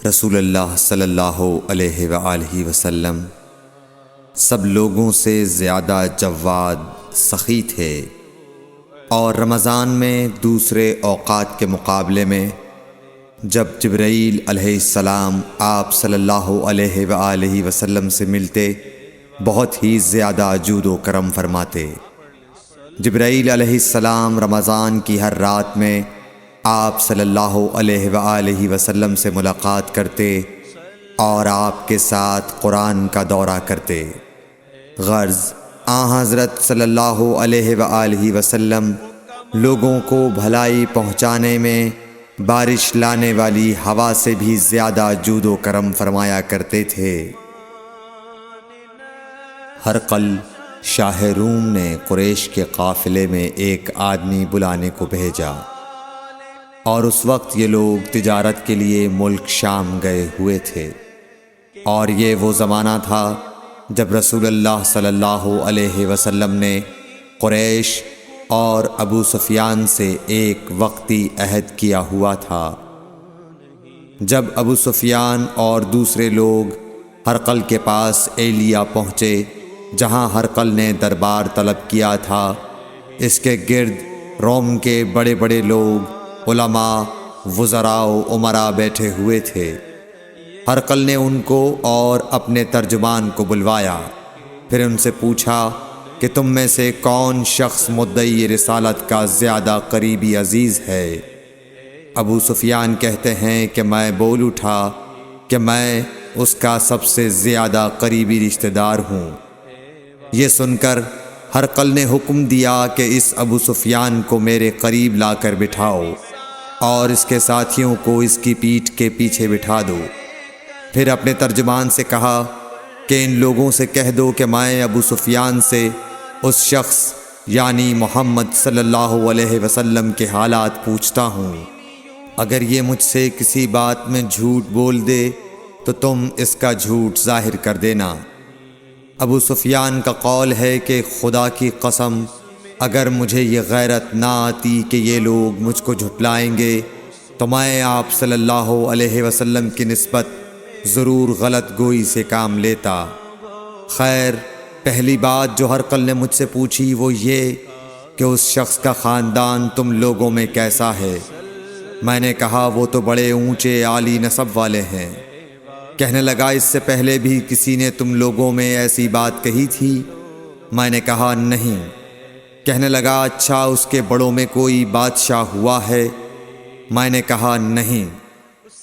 رسول اللہ صلی اللہ علیہ وآلہ وسلم سب لوگوں سے زیادہ جواد سخی تھے، اور رمضان میں دوسرے اوقات کے مقابلے میں جب جبرائیل علیہ السلام آپ صلی اللہ علیہ وآلہ وسلم سے ملتے بہت ہی زیادہ جود و کرم فرماتے۔ جبرائیل علیہ السلام رمضان کی ہر رات میں آپ صلی اللہ علیہ وآلہ وسلم سے ملاقات کرتے اور آپ کے ساتھ قرآن کا دورہ کرتے۔ غرض حضرت صلی اللہ علیہ وآلہ وسلم لوگوں کو بھلائی پہنچانے میں بارش لانے والی ہوا سے بھی زیادہ جود و کرم فرمایا کرتے تھے۔ ہرقل شاہ روم نے قریش کے قافلے میں ایک آدمی بلانے کو بھیجا، اور اس وقت یہ لوگ تجارت کے لیے ملک شام گئے ہوئے تھے، اور یہ وہ زمانہ تھا جب رسول اللہ صلی اللہ علیہ وسلم نے قریش اور ابو سفیان سے ایک وقتی عہد کیا ہوا تھا۔ جب ابو سفیان اور دوسرے لوگ ہرقل کے پاس ایلیا پہنچے جہاں ہرقل نے دربار طلب کیا تھا، اس کے گرد روم کے بڑے بڑے لوگ، علماء، وزراء و امراء بیٹھے ہوئے تھے۔ ہرقل نے ان کو اور اپنے ترجمان کو بلوایا، پھر ان سے پوچھا کہ تم میں سے کون شخص مدعی رسالت کا زیادہ قریبی عزیز ہے؟ ابو سفیان کہتے ہیں کہ میں بول اٹھا کہ میں اس کا سب سے زیادہ قریبی رشتہ دار ہوں۔ یہ سن کر ہرقل نے حکم دیا کہ اس ابو سفیان کو میرے قریب لا کر بٹھاؤ اور اس کے ساتھیوں کو اس کی پیٹھ کے پیچھے بٹھا دو۔ پھر اپنے ترجمان سے کہا کہ ان لوگوں سے کہہ دو کہ میں ابو سفیان سے اس شخص یعنی محمد صلی اللہ علیہ وسلم کے حالات پوچھتا ہوں۔ اگر یہ مجھ سے کسی بات میں جھوٹ بول دے تو تم اس کا جھوٹ ظاہر کر دینا۔ ابو سفیان کا قول ہے کہ خدا کی قسم اگر مجھے یہ غیرت نہ آتی کہ یہ لوگ مجھ کو جھٹلائیں گے تو میں آپ صلی اللہ علیہ وسلم کی نسبت ضرور غلط گوئی سے کام لیتا۔ خیر، پہلی بات جو ہرقل نے مجھ سے پوچھی وہ یہ کہ اس شخص کا خاندان تم لوگوں میں کیسا ہے؟ میں نے کہا وہ تو بڑے اونچے عالی نسب والے ہیں۔ کہنے لگا اس سے پہلے بھی کسی نے تم لوگوں میں ایسی بات کہی تھی؟ میں نے کہا نہیں۔ کہنے لگا اچھا اس کے بڑوں میں کوئی بادشاہ ہوا ہے؟ میں نے کہا نہیں۔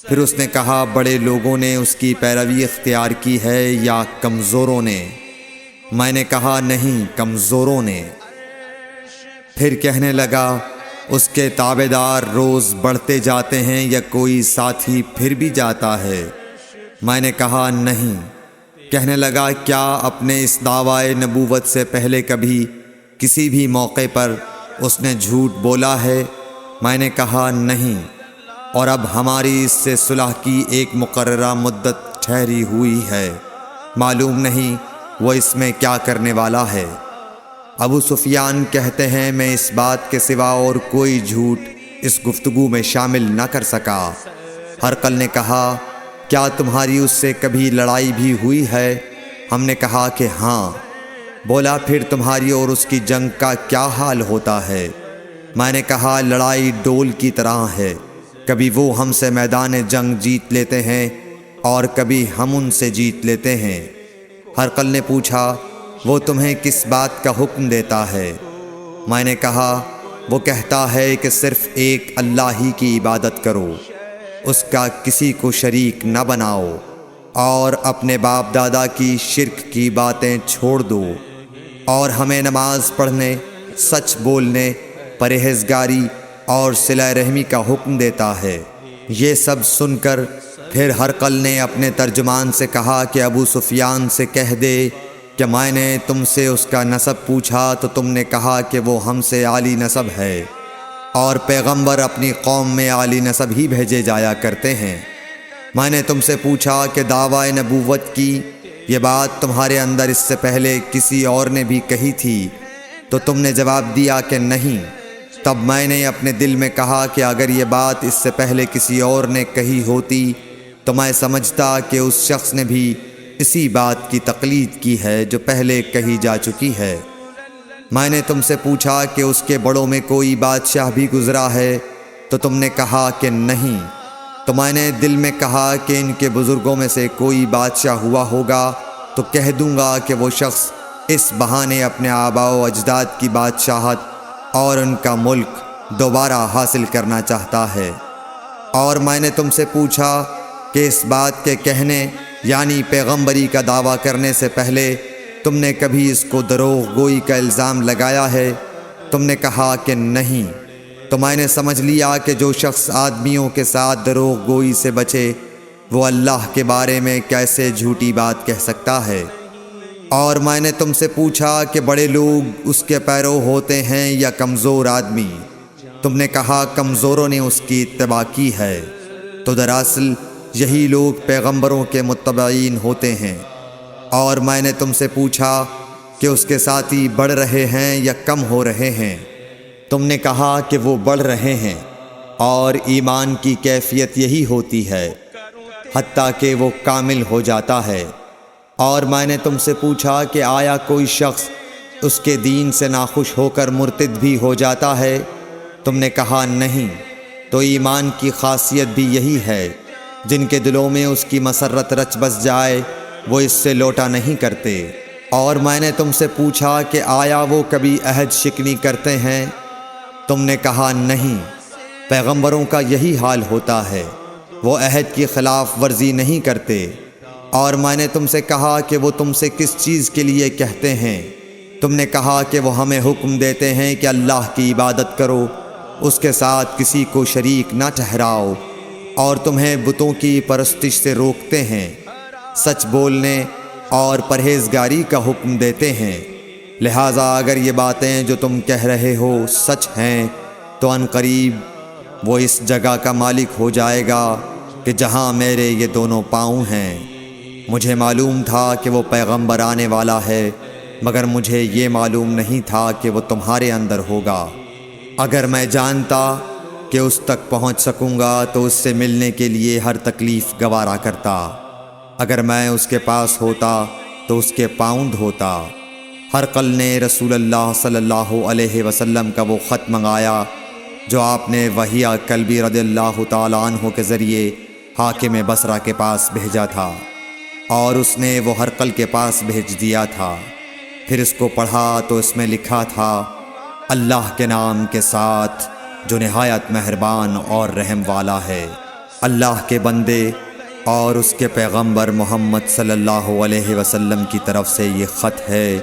پھر اس نے کہا بڑے لوگوں نے اس کی پیروی اختیار کی ہے یا کمزوروں نے؟ میں نے کہا نہیں، کمزوروں نے۔ پھر کہنے لگا اس کے تابعدار روز بڑھتے جاتے ہیں یا کوئی ساتھی پھر بھی جاتا ہے؟ میں نے کہا نہیں۔ کہنے لگا کیا اپنے اس دعوی نبوت سے پہلے کبھی کسی بھی موقع پر اس نے جھوٹ بولا ہے؟ میں نے کہا نہیں، اور اب ہماری اس سے صلح کی ایک مقررہ مدت ٹھہری ہوئی ہے، معلوم نہیں وہ اس میں کیا کرنے والا ہے۔ ابو سفیان کہتے ہیں میں اس بات کے سوا اور کوئی جھوٹ اس گفتگو میں شامل نہ کر سکا۔ ہرقل نے کہا کیا تمہاری اس سے کبھی لڑائی بھی ہوئی ہے؟ ہم نے کہا کہ ہاں۔ بولا پھر تمہاری اور اس کی جنگ کا کیا حال ہوتا ہے؟ میں نے کہا لڑائی ڈول کی طرح ہے، کبھی وہ ہم سے میدان جنگ جیت لیتے ہیں اور کبھی ہم ان سے جیت لیتے ہیں۔ ہرقل نے پوچھا وہ تمہیں کس بات کا حکم دیتا ہے؟ میں نے کہا وہ کہتا ہے کہ صرف ایک اللہ ہی کی عبادت کرو، اس کا کسی کو شریک نہ بناؤ، اور اپنے باپ دادا کی شرک کی باتیں چھوڑ دو، اور ہمیں نماز پڑھنے، سچ بولنے، پرہیزگاری اور صلہ رحمی کا حکم دیتا ہے۔ یہ سب سن کر پھر ہرقل نے اپنے ترجمان سے کہا کہ ابو سفیان سے کہہ دے کہ میں نے تم سے اس کا نسب پوچھا تو تم نے کہا کہ وہ ہم سے عالی نسب ہے، اور پیغمبر اپنی قوم میں عالی نسب ہی بھیجے جایا کرتے ہیں۔ میں نے تم سے پوچھا کہ دعوی نبوت کی یہ بات تمہارے اندر اس سے پہلے کسی اور نے بھی کہی تھی؟ تو تم نے جواب دیا کہ نہیں۔ تب میں نے اپنے دل میں کہا کہ اگر یہ بات اس سے پہلے کسی اور نے کہی ہوتی تو میں سمجھتا کہ اس شخص نے بھی اسی بات کی تقلید کی ہے جو پہلے کہی جا چکی ہے۔ میں نے تم سے پوچھا کہ اس کے بڑوں میں کوئی بادشاہ بھی گزرا ہے تو تم نے کہا کہ نہیں۔ تو میں نے دل میں کہا کہ ان کے بزرگوں میں سے کوئی بادشاہ ہوا ہوگا تو کہہ دوں گا کہ وہ شخص اس بہانے اپنے آباء و اجداد کی بادشاہت اور ان کا ملک دوبارہ حاصل کرنا چاہتا ہے۔ اور میں نے تم سے پوچھا کہ اس بات کے کہنے یعنی پیغمبری کا دعویٰ کرنے سے پہلے تم نے کبھی اس کو دروغ گوئی کا الزام لگایا ہے؟ تم نے کہا کہ نہیں۔ تو میں نے سمجھ لیا کہ جو شخص آدمیوں کے ساتھ دروغ گوئی سے بچے وہ اللہ کے بارے میں کیسے جھوٹی بات کہہ سکتا ہے۔ اور میں نے تم سے پوچھا کہ بڑے لوگ اس کے پیرو ہوتے ہیں یا کمزور آدمی؟ تم نے کہا کمزوروں نے اس کی اتباع کی ہے۔ تو دراصل یہی لوگ پیغمبروں کے متبعین ہوتے ہیں۔ اور میں نے تم سے پوچھا کہ اس کے ساتھی بڑھ رہے ہیں یا کم ہو رہے ہیں؟ تم نے کہا کہ وہ بڑھ رہے ہیں، اور ایمان کی کیفیت یہی ہوتی ہے حتیٰ کہ وہ کامل ہو جاتا ہے۔ اور میں نے تم سے پوچھا کہ آیا کوئی شخص اس کے دین سے ناخوش ہو کر مرتد بھی ہو جاتا ہے؟ تم نے کہا نہیں۔ تو ایمان کی خاصیت بھی یہی ہے، جن کے دلوں میں اس کی مسرت رچ بس جائے وہ اس سے لوٹا نہیں کرتے۔ اور میں نے تم سے پوچھا کہ آیا وہ کبھی عہد شکنی کرتے ہیں؟ تم نے کہا نہیں۔ پیغمبروں کا یہی حال ہوتا ہے، وہ عہد کی خلاف ورزی نہیں کرتے۔ اور میں نے تم سے کہا کہ وہ تم سے کس چیز کے لیے کہتے ہیں؟ تم نے کہا کہ وہ ہمیں حکم دیتے ہیں کہ اللہ کی عبادت کرو، اس کے ساتھ کسی کو شریک نہ ٹھہراؤ، اور تمہیں بتوں کی پرستش سے روکتے ہیں، سچ بولنے اور پرہیزگاری کا حکم دیتے ہیں۔ لہٰذا اگر یہ باتیں جو تم کہہ رہے ہو سچ ہیں تو ان قریب وہ اس جگہ کا مالک ہو جائے گا کہ جہاں میرے یہ دونوں پاؤں ہیں۔ مجھے معلوم تھا کہ وہ پیغمبر آنے والا ہے، مگر مجھے یہ معلوم نہیں تھا کہ وہ تمہارے اندر ہوگا۔ اگر میں جانتا کہ اس تک پہنچ سکوں گا تو اس سے ملنے کے لیے ہر تکلیف گوارا کرتا۔ اگر میں اس کے پاس ہوتا تو اس کے پاؤں دھوتا۔ ہرقل نے رسول اللہ صلی اللہ علیہ وسلم کا وہ خط منگایا جو آپ نے وحیہ کلبی رضی اللہ تعالیٰ عنہ کے ذریعے حاکم بصرہ کے پاس بھیجا تھا، اور اس نے وہ ہرقل کے پاس بھیج دیا تھا۔ پھر اس کو پڑھا تو اس میں لکھا تھا، اللہ کے نام کے ساتھ جو نہایت مہربان اور رحم والا ہے۔ اللہ کے بندے اور اس کے پیغمبر محمد صلی اللہ علیہ وسلم کی طرف سے یہ خط ہے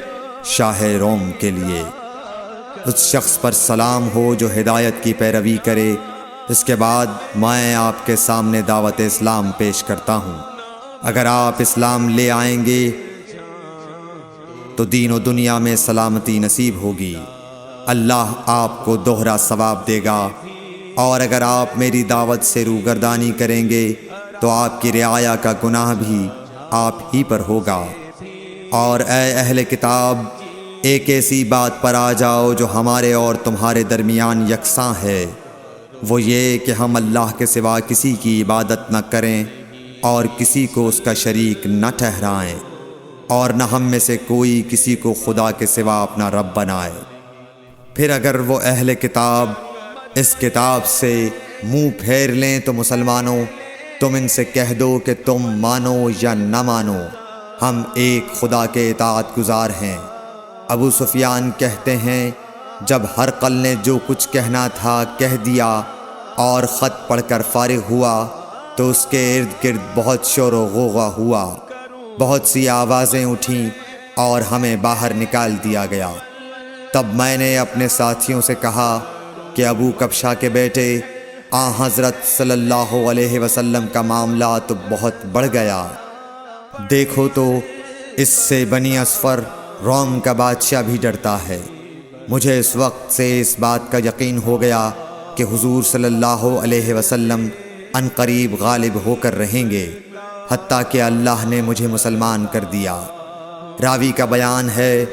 شاہ روم کے لیے۔ اس شخص پر سلام ہو جو ہدایت کی پیروی کرے۔ اس کے بعد میں آپ کے سامنے دعوت اسلام پیش کرتا ہوں۔ اگر آپ اسلام لے آئیں گے تو دین و دنیا میں سلامتی نصیب ہوگی، اللہ آپ کو دوہرا ثواب دے گا، اور اگر آپ میری دعوت سے روگردانی کریں گے تو آپ کی رعایا کا گناہ بھی آپ ہی پر ہوگا۔ اور اے اہل کتاب، ایک ایسی بات پر آ جاؤ جو ہمارے اور تمہارے درمیان یکساں ہے، وہ یہ کہ ہم اللہ کے سوا کسی کی عبادت نہ کریں اور کسی کو اس کا شریک نہ ٹھہرائیں، اور نہ ہم میں سے کوئی کسی کو خدا کے سوا اپنا رب بنائے۔ پھر اگر وہ اہل کتاب اس کتاب سے منہ پھیر لیں تو مسلمانوں، تم ان سے کہہ دو کہ تم مانو یا نہ مانو، ہم ایک خدا کے اطاعت گزار ہیں۔ ابو سفیان کہتے ہیں، جب ہرقل نے جو کچھ کہنا تھا کہہ دیا اور خط پڑھ کر فارغ ہوا تو اس کے ارد گرد بہت شور و غوغا ہوا، بہت سی آوازیں اٹھیں اور ہمیں باہر نکال دیا گیا۔ تب میں نے اپنے ساتھیوں سے کہا کہ ابو کبشہ کے بیٹے حضرت صلی اللہ علیہ وسلم کا معاملہ تو بہت بڑھ گیا۔ دیکھو تو اس سے بنی اصفر روم کا بادشاہ بھی ڈرتا ہے۔ مجھے اس وقت سے اس بات کا یقین ہو گیا کہ حضور صلی اللہ علیہ وسلم ان قریب غالب ہو کر رہیں گے، حتیٰ کہ اللہ نے مجھے مسلمان کر دیا۔ راوی کا بیان ہے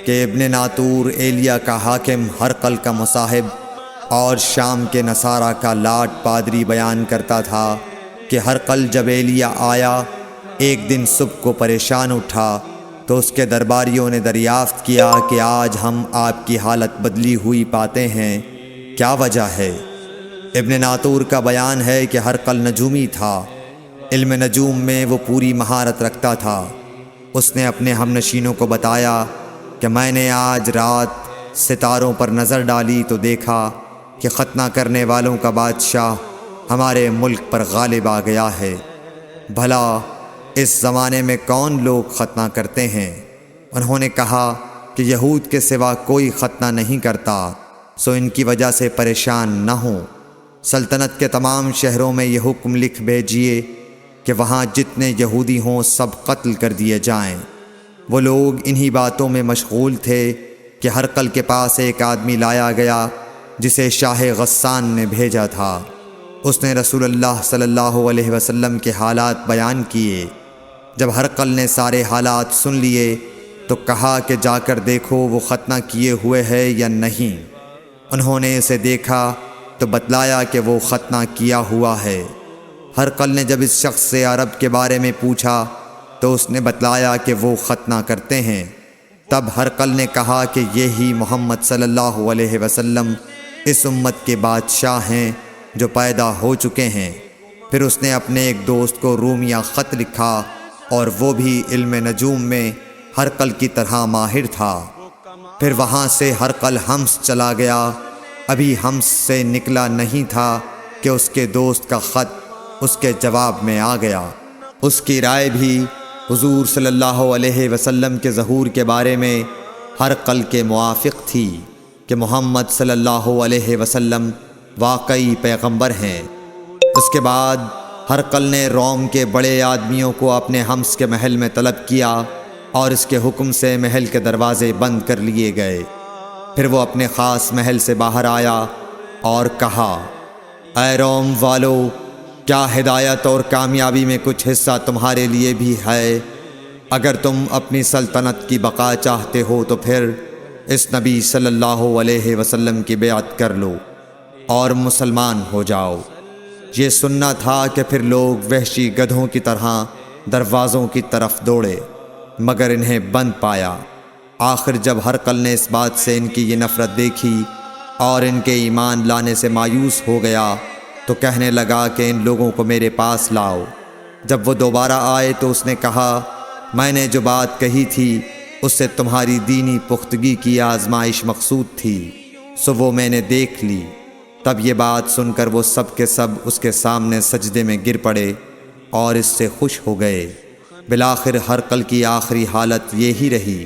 کہ ابن ناطور ایلیا کا حاکم ہرقل کا مصاحب اور شام کے نصارہ کا لاٹ پادری بیان کرتا تھا کہ ہرقل جب ایلیا آیا ایک دن صبح کو پریشان اٹھا تو اس کے درباریوں نے دریافت کیا کہ آج ہم آپ کی حالت بدلی ہوئی پاتے ہیں، کیا وجہ ہے؟ ابن ناطور کا بیان ہے کہ ہرقل نجومی تھا، علم نجوم میں وہ پوری مہارت رکھتا تھا۔ اس نے اپنے ہم نشینوں کو بتایا کہ میں نے آج رات ستاروں پر نظر ڈالی تو دیکھا کہ ختنہ کرنے والوں کا بادشاہ ہمارے ملک پر غالب آ گیا ہے۔ بھلا اس زمانے میں کون لوگ ختنہ کرتے ہیں؟ انہوں نے کہا کہ یہود کے سوا کوئی ختنہ نہیں کرتا، سو ان کی وجہ سے پریشان نہ ہوں۔ سلطنت کے تمام شہروں میں یہ حکم لکھ بھیجیے کہ وہاں جتنے یہودی ہوں سب قتل کر دیے جائیں۔ وہ لوگ انہی باتوں میں مشغول تھے کہ ہرقل کے پاس ایک آدمی لایا گیا جسے شاہ غسان نے بھیجا تھا۔ اس نے رسول اللہ صلی اللہ علیہ وسلم کے حالات بیان کیے۔ جب ہرقل نے سارے حالات سن لیے تو کہا کہ جا کر دیکھو وہ ختنہ کیے ہوئے ہے یا نہیں۔ انہوں نے اسے دیکھا تو بتلایا کہ وہ ختنہ کیا ہوا ہے۔ ہرقل نے جب اس شخص سے عرب کے بارے میں پوچھا تو اس نے بتلایا کہ وہ ختنہ کرتے ہیں۔ تب ہرقل نے کہا کہ یہی محمد صلی اللہ علیہ وسلم اس امت کے بادشاہ ہیں جو پیدا ہو چکے ہیں۔ پھر اس نے اپنے ایک دوست کو رومیہ خط لکھا اور وہ بھی علم نجوم میں ہرقل کی طرح ماہر تھا۔ پھر وہاں سے ہرقل حمص چلا گیا۔ ابھی حمص سے نکلا نہیں تھا کہ اس کے دوست کا خط اس کے جواب میں آ گیا۔ اس کی رائے بھی حضور صلی اللہ علیہ وسلم کے ظہور کے بارے میں ہرقل کے موافق تھی کہ محمد صلی اللہ علیہ وسلم واقعی پیغمبر ہیں۔ اس کے بعد ہرقل نے روم کے بڑے آدمیوں کو اپنے حمص کے محل میں طلب کیا اور اس کے حکم سے محل کے دروازے بند کر لیے گئے۔ پھر وہ اپنے خاص محل سے باہر آیا اور کہا، اے روم والو، کیا ہدایت اور کامیابی میں کچھ حصہ تمہارے لیے بھی ہے؟ اگر تم اپنی سلطنت کی بقا چاہتے ہو تو پھر اس نبی صلی اللہ علیہ وسلم کی بیعت کر لو اور مسلمان ہو جاؤ۔ یہ سننا تھا کہ پھر لوگ وحشی گدھوں کی طرح دروازوں کی طرف دوڑے، مگر انہیں بند پایا۔ آخر جب ہرقل نے اس بات سے ان کی یہ نفرت دیکھی اور ان کے ایمان لانے سے مایوس ہو گیا تو کہنے لگا کہ ان لوگوں کو میرے پاس لاؤ۔ جب وہ دوبارہ آئے تو اس نے کہا، میں نے جو بات کہی تھی اس سے تمہاری دینی پختگی کی آزمائش مقصود تھی، سو وہ میں نے دیکھ لی۔ تب یہ بات سن کر وہ سب کے سب اس کے سامنے سجدے میں گر پڑے اور اس سے خوش ہو گئے۔ بالآخر ہرقل کی آخری حالت یہی رہی